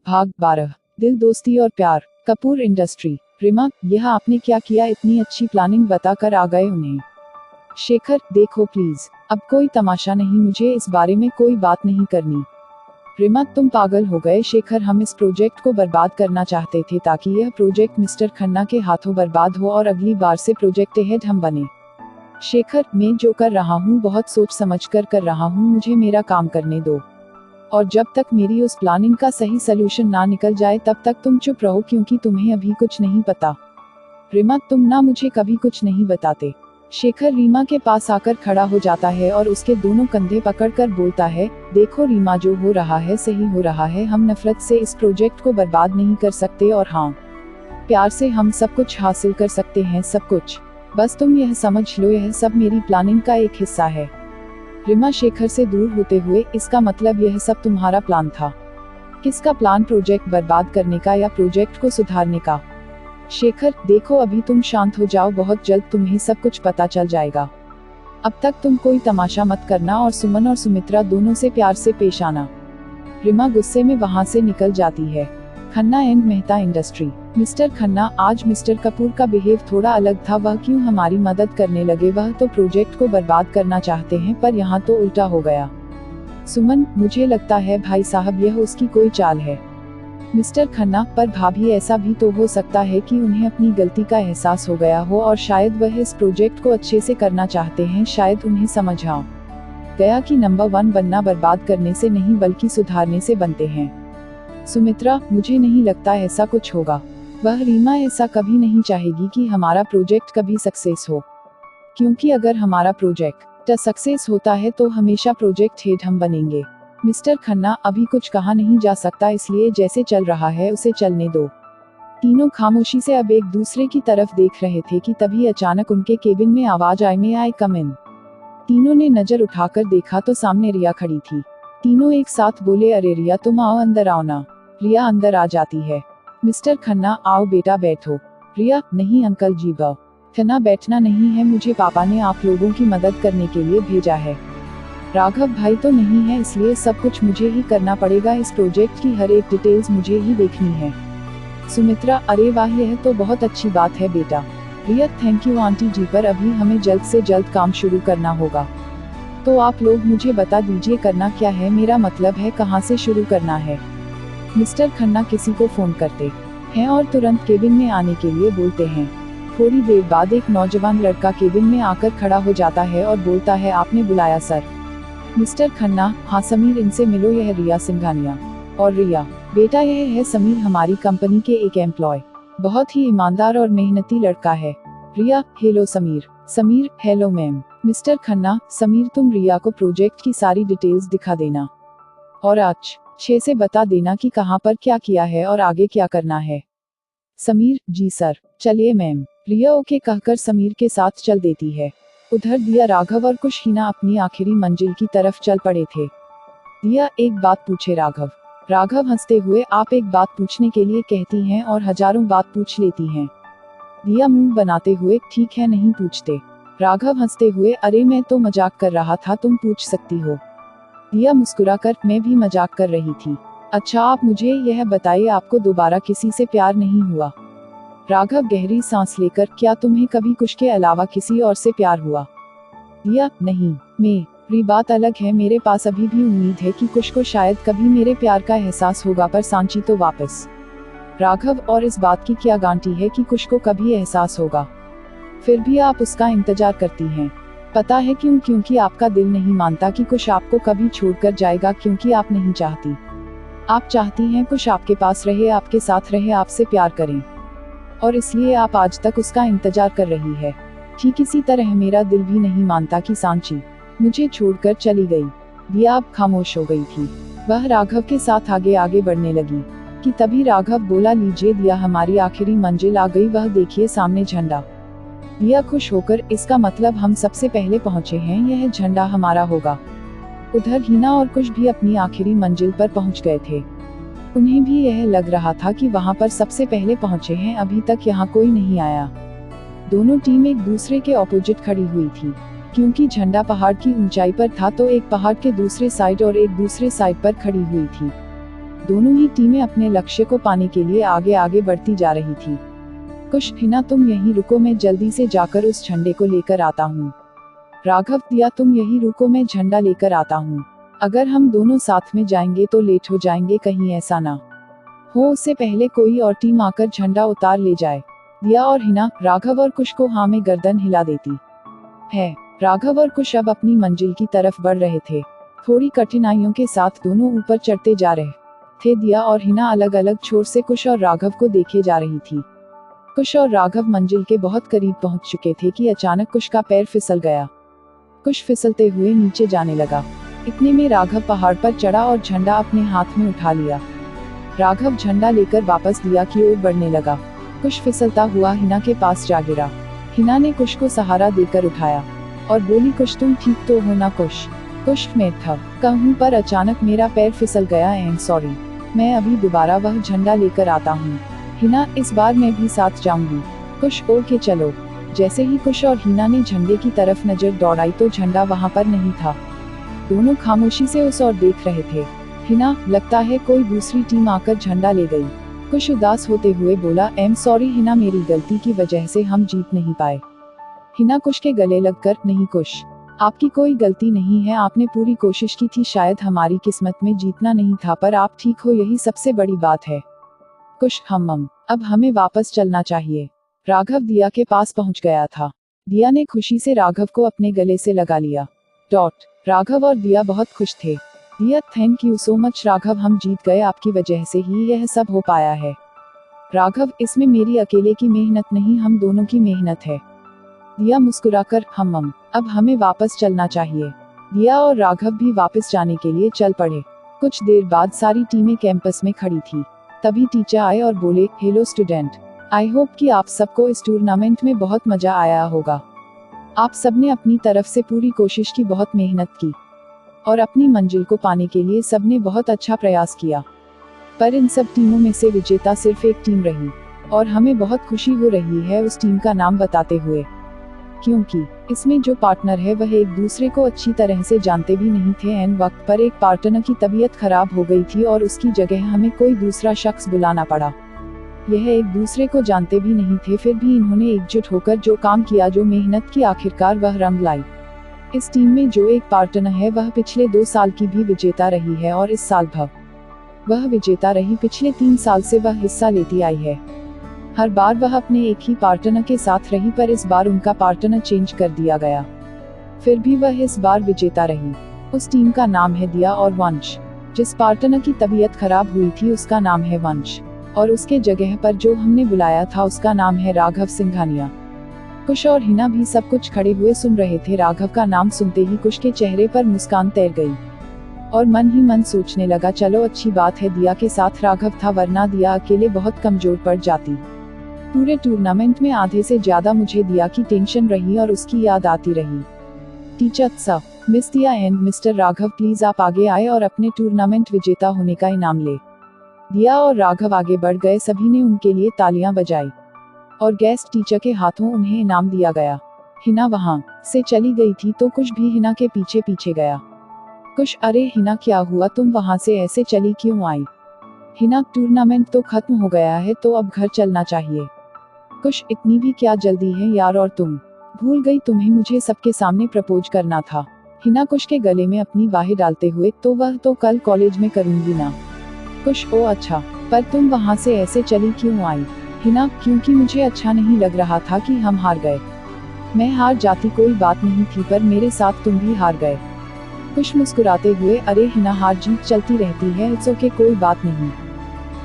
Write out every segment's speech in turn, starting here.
भाग 12। दिल, दोस्ती और प्यार। कपूर इंडस्ट्री। रिमा, यह आपने क्या किया? इतनी अच्छी प्लानिंग बताकर आ गए उन्हें। शेखर, देखो प्लीज, अब कोई तमाशा नहीं, मुझे इस बारे में कोई बात नहीं करनी। रिमा, तुम पागल हो गए शेखर, हम इस प्रोजेक्ट को बर्बाद करना चाहते थे ताकि यह प्रोजेक्ट मिस्टर खन्ना के हाथों बर्बाद हो और अगली बार से प्रोजेक्ट हेड हम बने। शेखर, मैं जो कर रहा हूँ बहुत सोच समझ कर रहा हूँ, मुझे मेरा काम करने दो। और जब तक मेरी उस प्लानिंग का सही सलूशन ना निकल जाए तब तक तुम चुप रहो, क्योंकि तुम्हें अभी कुछ नहीं पता। रिमा, तुम ना मुझे कभी कुछ नहीं बताते। शेखर रीमा के पास आकर खड़ा हो जाता है और उसके दोनों कंधे पकड़कर बोलता है, देखो रीमा, जो हो रहा है सही हो रहा है, हम नफरत से इस प्रोजेक्ट को बर्बाद नहीं कर सकते, और हाँ, प्यार से हम सब कुछ हासिल कर सकते हैं, सब कुछ। बस तुम यह समझ लो, यह सब मेरी प्लानिंग का एक हिस्सा है। रिमा शेखर से दूर होते हुए, इसका मतलब यह सब तुम्हारा प्लान था? किसका प्लान? प्रोजेक्ट बर्बाद करने का या प्रोजेक्ट को सुधारने का? शेखर, देखो अभी तुम शांत हो जाओ, बहुत जल्द तुम्हें सब कुछ पता चल जाएगा। अब तक तुम कोई तमाशा मत करना और सुमन और सुमित्रा दोनों से प्यार से पेश आना। रिमा गुस्से में वहां से निकल जाती है। Khanna and Mehta industry. Mister Khanna, आज मिस्टर कपूर का बिहेव थोड़ा अलग था, वह क्यों हमारी मदद करने लगे? वह तो प्रोजेक्ट को बर्बाद करना चाहते हैं, पर यहाँ तो उल्टा हो गया। सुमन, मुझे लगता है भाई साहब यह उसकी कोई चाल है। मिस्टर खन्ना, पर भाभी, ऐसा भी तो हो सकता है कि उन्हें अपनी गलती का एहसास हो गया हो और शायद वह इस प्रोजेक्ट को अच्छे से करना चाहते हैं, शायद उन्हें समझ आ गया कि नंबर 1 बनना बर्बाद करने से नहीं बल्कि सुधारने से बनते हैं। सुमित्रा, मुझे नहीं लगता ऐसा कुछ होगा। वह रीमा ऐसा कभी नहीं चाहेगी कि हमारा प्रोजेक्ट कभी सक्सेस हो, क्योंकि अगर हमारा प्रोजेक्ट सक्सेस होता है तो हमेशा प्रोजेक्ट हेड हम बनेंगे। मिस्टर खन्ना, अभी कुछ कहा नहीं जा सकता, इसलिए जैसे चल रहा है उसे चलने दो। तीनों खामोशी से अब एक दूसरे की तरफ देख रहे थे कि तभी अचानक उनके केबिन में आवाज आई, मे आई कम इन। तीनों ने नजर उठाकर देखा तो सामने रिया खड़ी थी। तीनों एक साथ बोले, अरे रिया, तुम आओ, अंदर आओ ना। रिया अंदर आ जाती है। मिस्टर खन्ना, आओ बेटा बैठो। रिया, नहीं अंकल जी, खन्ना बैठना नहीं है, मुझे पापा ने आप लोगों की मदद करने के लिए भेजा है। राघव भाई तो नहीं है, इसलिए सब कुछ मुझे ही करना पड़ेगा, इस प्रोजेक्ट की हर एक डिटेल्स मुझे ही देखनी है। सुमित्रा, अरे वाह, यह तो बहुत अच्छी बात है बेटा। रिया, थैंक यू आंटी जी, पर अभी हमें जल्द से जल्द काम शुरू करना होगा। तो आप लोग मुझे बता दीजिए करना क्या है, मेरा मतलब है कहाँ से शुरू करना है। मिस्टर खन्ना किसी को फोन करते हैं और तुरंत केबिन में आने के लिए बोलते हैं। थोड़ी देर बाद एक नौजवान लड़का केबिन में आकर खड़ा हो जाता है और बोलता है, आपने बुलाया सर? मिस्टर खन्ना, हाँ समीर, इनसे मिलो, यह रिया सिंघानिया। और रिया, बेटा यह है समीर, हमारी कंपनी के एक एम्प्लॉय, बहुत ही ईमानदार और मेहनती लड़का है। Riya, hello Sameer. Sameer, hello ma'am. Mister Khanna, Sameer तुम रिया को प्रोजेक्ट की सारी डिटेल्स दिखा देना और आज 6 से बता देना कि कहाँ पर क्या किया है और आगे क्या करना है। समीर, जी सर। चलिए मैम। रिया ओके कहकर समीर के साथ चल देती है। उधर दिया, राघव और कुश हीना अपनी आखिरी मंजिल की तरफ चल पड़े थे। दिया, एक बात पूछे राघव? राघव हंसते हुए, आप एक बात पूछने के लिए कहती हैं और हजारों बात पूछ लेती हैं। दिया मुंह बनाते हुए, ठीक है, नहीं पूछते। राघव हंसते हुए, अरे मैं तो मजाक कर रहा था, तुम पूछ सकती हो। दिया मुस्कुराकर, मैं भी मजाक कर रही थी। अच्छा आप मुझे यह बताइए, आपको दोबारा किसी से प्यार नहीं हुआ? राघव गहरी सांस लेकर, क्या तुम्हें कभी कुश के अलावा किसी और से प्यार हुआ? दिया, नहीं, मेरी बात अलग है, मेरे पास अभी भी उम्मीद है कि कुश को शायद कभी मेरे प्यार का एहसास होगा, पर सांची तो वापस। राघव, और इस बात की क्या गारंटी है कि कुश को कभी एहसास होगा? फिर भी आप उसका इंतजार करती हैं। पता है क्यों? क्योंकि आपका दिल नहीं मानता कि कुश आपको कभी छोड़कर जाएगा, क्योंकि आप नहीं चाहती। आप चाहती हैं कुश आपके पास रहे, आपके साथ रहे, आपसे प्यार करें, और इसलिए आप आज तक उसका इंतजार कर रही है। ठीक इसी तरह मेरा दिल भी नहीं मानता कि सांची मुझे छोड़कर चली गई। दिया अब खामोश हो गई थी। वह राघव के साथ आगे आगे बढ़ने लगी कि तभी राघव बोला, लीजिए दिया, हमारी आखिरी मंजिल आ गई, वह देखिए सामने झंडा। दिया खुश होकर, इसका मतलब हम सबसे पहले पहुंचे हैं, यह झंडा हमारा होगा। उधर हीना और कुश भी अपनी आखिरी मंजिल पर पहुंच गए थे। उन्हें भी यह लग रहा था कि वहां पर सबसे पहले पहुंचे हैं, अभी तक यहाँ कोई नहीं आया। दोनों टीम एक दूसरे के ऑपोजिट खड़ी हुई थी, क्योंकि झंडा पहाड़ की ऊंचाई पर था तो एक पहाड़ के दूसरे साइड और एक दूसरे साइड पर खड़ी हुई थी। दोनों ही टीमें अपने लक्ष्य को पाने के लिए आगे आगे बढ़ती जा रही थी। कुश, हिना तुम यहीं रुको, मैं जल्दी से जाकर उस झंडे को लेकर आता हूँ। राघव, दिया तुम यहीं रुको, मैं झंडा लेकर आता हूँ। अगर हम दोनों साथ में जाएंगे तो लेट हो जाएंगे, कहीं ऐसा ना हो उससे पहले कोई और टीम आकर झंडा उतार ले जाए। दिया और हिना राघव और कुश को हाँ में गर्दन हिला देती है। राघव और कुश अब अपनी मंजिल की तरफ बढ़ रहे थे। थोड़ी कठिनाइयों के साथ दोनों ऊपर चढ़ते जा रहे थे। दिया और हिना अलग अलग छोर से कुश और राघव को देखे जा रही थी। कुश और राघव मंजिल के बहुत करीब पहुंच चुके थे कि अचानक कुश का पैर फिसल गया। कुश फिसलते हुए नीचे जाने लगा। इतने में राघव पहाड़ पर चढ़ा और झंडा अपने हाथ में उठा लिया। राघव झंडा लेकर वापस दिया की ओर बढ़ने लगा। कुश फिसलता हुआ हिना के पास जा गिरा। हिना ने कुश को सहारा देकर उठाया और बोली, कुश तुम ठीक तो हो ना? कुश मैं था कहूँ पर अचानक मेरा पैर फिसल गया। आई एम सॉरी, मैं अभी दोबारा वह झंडा लेकर आता हूँ। हिना, इस बार मैं भी साथ जाऊंगी। कुश, ओके चलो। जैसे ही कुश और हिना ने झंडे की तरफ नजर दौड़ाई तो झंडा वहाँ पर नहीं था। दोनों खामोशी से उस ओर देख रहे थे। हिना, लगता है कोई दूसरी टीम आकर झंडा ले गई। कुश उदास होते हुए बोला, आई एम सॉरी हिना, मेरी गलती की वजह से हम जीत नहीं पाए। हिना कुश के गले लगकर, नहीं कुश, आपकी कोई गलती नहीं है, आपने पूरी कोशिश की थी, शायद हमारी किस्मत में जीतना नहीं था, पर आप ठीक हो, यही सबसे बड़ी बात है। कुश, हम अब हमें वापस चलना चाहिए। राघव दिया के पास पहुंच गया था। दिया ने खुशी से राघव को अपने गले से लगा लिया। राघव और दिया बहुत खुश थे। दिया, thank you so much Raghav, हम जीत गए, आपकी वजह से ही यह सब हो पाया है। राघव, इसमें मेरी अकेले की मेहनत नहीं, हम दोनों की मेहनत है। दिया मुस्कुराकर, हम अब हमें वापस चलना चाहिए। दिया और राघव भी वापस जाने के लिए चल पड़े। कुछ देर बाद सारी टीमें कैंपस में खड़ी थी। तभी टीचर आए और बोले, हेलो स्टूडेंट, आई होप कि आप सबको इस टूर्नामेंट में बहुत मजा आया होगा। आप सबने अपनी तरफ से पूरी कोशिश की, बहुत मेहनत की और अपनी मंजिल को पाने के लिए सबने बहुत अच्छा प्रयास किया। पर इन सब टीमों में से विजेता सिर्फ एक टीम रही और हमें बहुत खुशी हो रही है उस टीम का नाम बताते हुए, क्योंकि इसमें जो पार्टनर है वह एक दूसरे को अच्छी तरह से जानते भी नहीं थे। एन वक्त पर एक पार्टनर की तबीयत खराब हो गई थी और उसकी जगह हमें कोई दूसरा शख्स बुलाना पड़ा। यह एक दूसरे को जानते भी नहीं थे, फिर भी इन्होंने एकजुट होकर जो काम किया, जो मेहनत की, आखिरकार वह रंग लाई। इस टीम में जो एक पार्टनर है वह पिछले 2 साल की भी विजेता रही है और इस साल वह विजेता रही। पिछले 3 साल से वह हिस्सा लेती आई है। हर बार वह अपने एक ही पार्टनर के साथ रही, पर इस बार उनका पार्टनर चेंज कर दिया गया। फिर भी वह इस बार विजेता रही। उस टीम का नाम है दिया और वंश। जिस पार्टनर की तबीयत खराब हुई थी उसका नाम है वंश और उसके जगह पर जो हमने बुलाया था उसका नाम है राघव सिंघानिया। कुश और हिना भी सब कुछ खड़े हुए सुन रहे थे। राघव का नाम सुनते ही कुश के चेहरे पर मुस्कान तैर गई और मन ही मन सोचने लगा, चलो अच्छी बात है दिया के साथ राघव था, वरना दिया अकेले बहुत कमजोर पड़ जाती। पूरे टूर्नामेंट में आधे से ज्यादा मुझे दिया की टेंशन रही और उसकी याद आती रही। टीचर सर, मिस दिया एंड मिस्टर राघव, प्लीज आप आगे आए और अपने टूर्नामेंट विजेता होने का इनाम ले। दिया और राघव आगे बढ़ गए। सभी ने उनके लिए तालियां बजाई और गेस्ट टीचर के हाथों उन्हें इनाम दिया गया। हिना वहां से चली गई थी तो कुश भी हिना के पीछे पीछे गया। कुश, अरे हिना क्या हुआ, तुम वहां से ऐसे चली क्यों आई? हिना, टूर्नामेंट तो खत्म हो गया है तो अब घर चलना चाहिए। कुश, इतनी भी क्या जल्दी है यार, और तुम भूल गई तुम्हें मुझे सबके सामने प्रपोज करना था। हिना कुश के गले में अपनी बाहें डालते हुए, तो वह तो कल कॉलेज में करूंगी ना। कुश, ओ अच्छा, पर तुम वहां से ऐसे चली क्यों आई? हिना, क्योंकि मुझे अच्छा नहीं लग रहा था कि हम हार गए। मैं हार जाती कोई बात नहीं थी, पर मेरे साथ तुम भी हार गए। कुश मुस्कुराते हुए, अरे हिना, हार जीत चलती रहती है, इट्स ओके, कोई बात नहीं।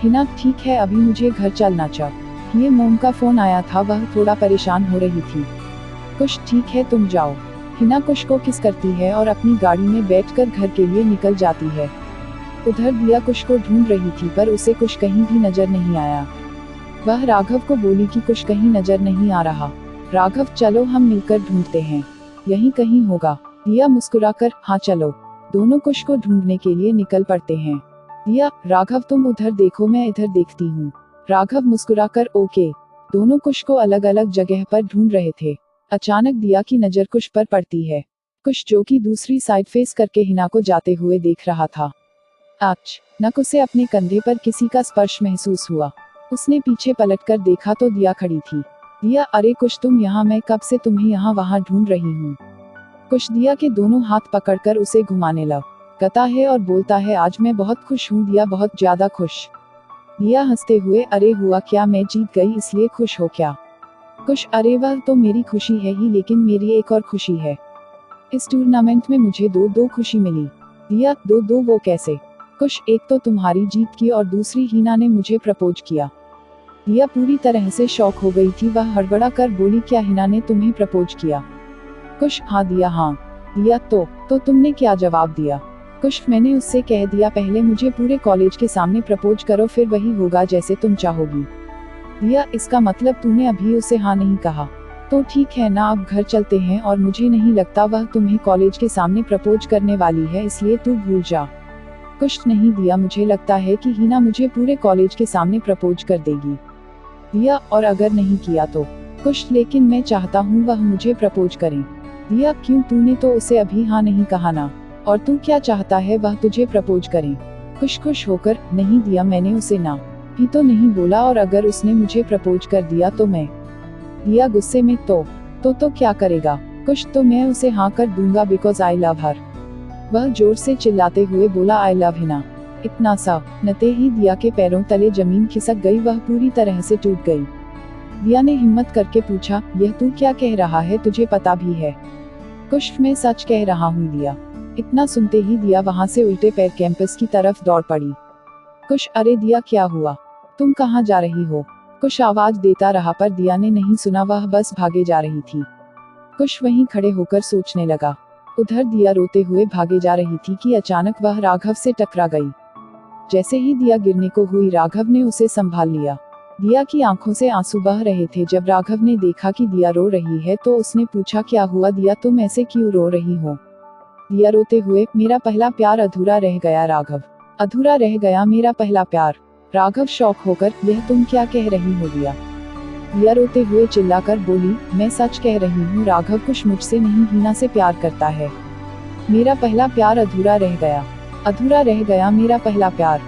हिना, ठीक है, अभी मुझे घर चलना चाहिए, मोम का फोन आया था, वह थोड़ा परेशान हो रही थी। कुश, ठीक है तुम जाओ। हिना कुश को किस करती है और अपनी गाड़ी में बैठकर घर के लिए निकल जाती है। उधर दिया कुश को ढूंढ रही थी, पर उसे कुश कहीं भी नजर नहीं आया। वह राघव को बोली कि कुश कहीं नजर नहीं आ रहा। राघव, चलो हम मिलकर ढूंढते हैं, यहीं कहीं होगा। दिया मुस्कुराकर, हाँ चलो। दोनों कुश को ढूंढने के लिए निकल पड़ते हैं। दिया, राघव तुम उधर देखो, मैं इधर देखती हूँ। राघव मुस्कुराकर, ओके। दोनों कुश को अलग अलग जगह पर ढूंढ रहे थे। अचानक दिया की नजर कुश पर पड़ती है। कुश, जो कि दूसरी साइड फेस करके हिना को जाते हुए देख रहा था, अचानक उसे अपने कंधे पर किसी का स्पर्श महसूस हुआ। उसने पीछे पलटकर देखा तो दिया खड़ी थी। दिया, अरे कुश तुम यहाँ, मैं कब से तुम्हें यहाँ वहाँ ढूंढ रही हूँ। कुश दिया के दोनों हाथ पकड़कर उसे घुमाने लगता है और बोलता है, आज मैं बहुत खुश हूँ। दिया, बहुत ज्यादा खुश। दिया हंसते हुए, अरे हुआ क्या, मैं जीत गई इसलिए खुश हो क्या। कुश, अरे वह तो मेरी खुशी है ही, लेकिन मेरी एक और खुशी है। इस टूर्नामेंट में मुझे दो खुशी मिली। दिया, दो वो कैसे। कुश, एक तो तुम्हारी जीत की और दूसरी हीना ने मुझे प्रपोज किया। दिया पूरी तरह से शॉक हो गई थी। वह हड़बड़ा कर बोली, क्या हिना ने तुम्हें प्रपोज किया। कुश, हाँ। दिया, हाँ। दिया, तो तुमने क्या जवाब दिया। कुश, मैंने उससे कह दिया, पहले मुझे पूरे कॉलेज के सामने प्रपोज करो, फिर वही होगा जैसे तुम चाहोगी। दिया, इसका मतलब तूने अभी उसे हाँ नहीं कहा। तो ठीक है ना, अब घर चलते हैं, और मुझे नहीं लगता वह तुम्हें कॉलेज के सामने प्रपोज करने वाली है, इसलिए तू भूल जा। कुश, नहीं दिया, मुझे लगता है कि हीना मुझे पूरे कॉलेज के सामने प्रपोज कर देगी। दिया, और अगर नहीं किया तो। कुश, लेकिन मैं चाहता हूँ वह मुझे प्रपोज करे। दिया, क्यों, तूने तो उसे अभी हाँ नहीं कहा ना। और तू क्या चाहता है वह तुझे प्रपोज करे। कुश खुश होकर, नहीं दिया, मैंने उसे ना भी तो नहीं बोला, और अगर उसने मुझे प्रपोज कर दिया तो मैं। दिया गुस्से में, तो क्या करेगा। कुश, तो मैं उसे हाँ कर दूंगा, बिकॉज आई लव हर। वह जोर से चिल्लाते हुए बोला, आई लव हिना। इतना सा नते ही दिया के पैरों तले जमीन खिसक गई, वह पूरी तरह से टूट गई। दिया ने हिम्मत करके पूछा, यह तू क्या कह रहा है, तुझे पता भी है। कुश, मैं सच कह रहा हूँ। दिया। इतना सुनते ही दिया वहां से उल्टे पैर कैंपस की तरफ दौड़ पड़ी। कुश, अरे दिया, क्या हुआ, तुम कहाँ जा रही हो। कुश आवाज देता रहा, पर दिया ने नहीं सुना, वह बस भागे जा रही थी। कुश वहीं खड़े होकर सोचने लगा। उधर दिया रोते हुए भागे जा रही थी कि अचानक वह राघव से टकरा गई। जैसे ही दिया गिरने को हुई, राघव ने उसे संभाल लिया। दिया की आंखों से आंसू बह रहे थे। जब राघव ने देखा कि दिया रो रही है तो उसने पूछा, क्या हुआ दिया, तुम ऐसे क्यों रो रही हो। दिया रोते हुए, मेरा पहला प्यार अधूरा रह गया राघव, अधूरा रह गया मेरा पहला प्यार। राघव शॉक होकर, यह तुम क्या कह रही हो दिया। दिया रोते हुए चिल्लाकर बोली, मैं सच कह रही हूँ राघव, कुछ मुझसे नहीं, हीना से प्यार करता है। मेरा पहला प्यार अधूरा रह गया, अधूरा रह गया मेरा पहला प्यार।